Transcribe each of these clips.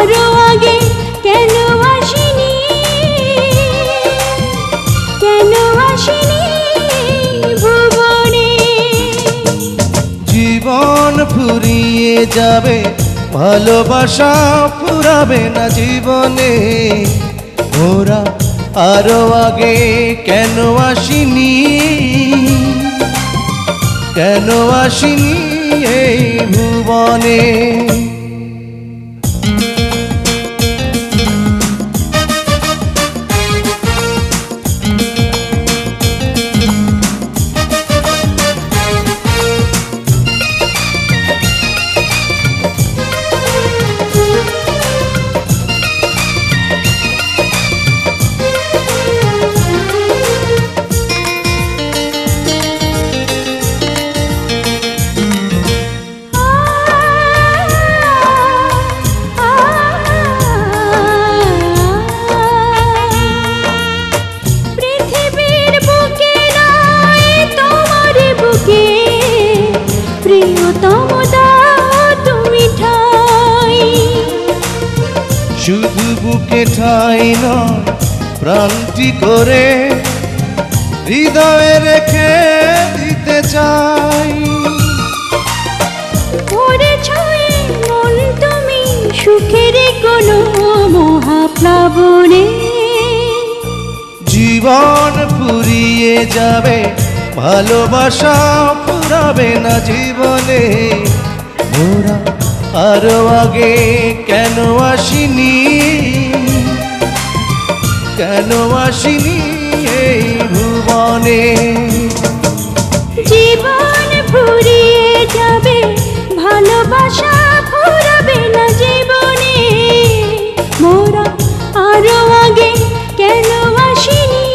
আরো আগে কেন আসিনি, কেন আসিনি ভুবনে। জীবন ফুরিয়ে যাবে, ভালোবাসা ফুরাবে না জীবনে। ওরা আরো আগে কেন আসিনি, কেন আসিনি এই ভুবনে। শুধু বুকে ঠাই নয়, প্রাণটি করে হৃদয়ে রেখে দিতে চাই। মন তুমি সুখের কোনো মহাপ্লাবনে। জীবন ফুরিয়ে যাবে, ভালোবাসা ফুরাবে না জীবনে। ওরা আরো আগে কেন আসিনি, কেন আসিনি এই ভুবনে। জীবন ফুরিয়ে যাবে, ভালোবাসা ফুরাবে না জীবনে। মোরা আরো আগে কেন আসিনি,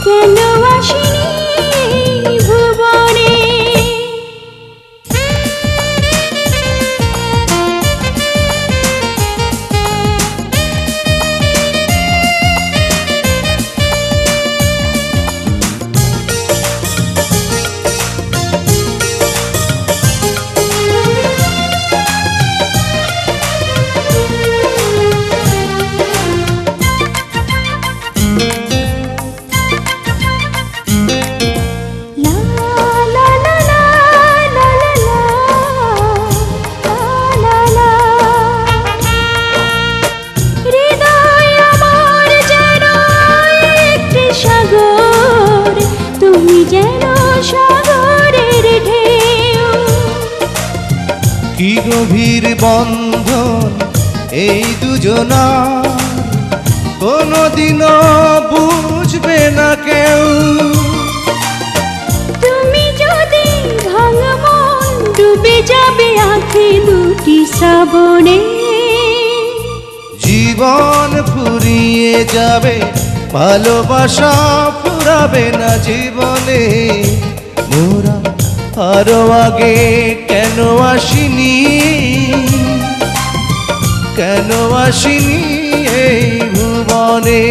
কেন আসিনি ভুবনে। কি গভীর বন্ধন এই দুজনার, কোনদিনও বুঝবে না কেউ। তুমি যদি ভাঙা মন, ডুবে যাবে আঁখি দুটি শ্রাবণে। জীবন ফুরিয়ে যাবে, ভালোবাসা ফুরাবে না জীবনে। মোরা আরো আগে কেন আসিনি, কেন আসিনি এই ভুবনে।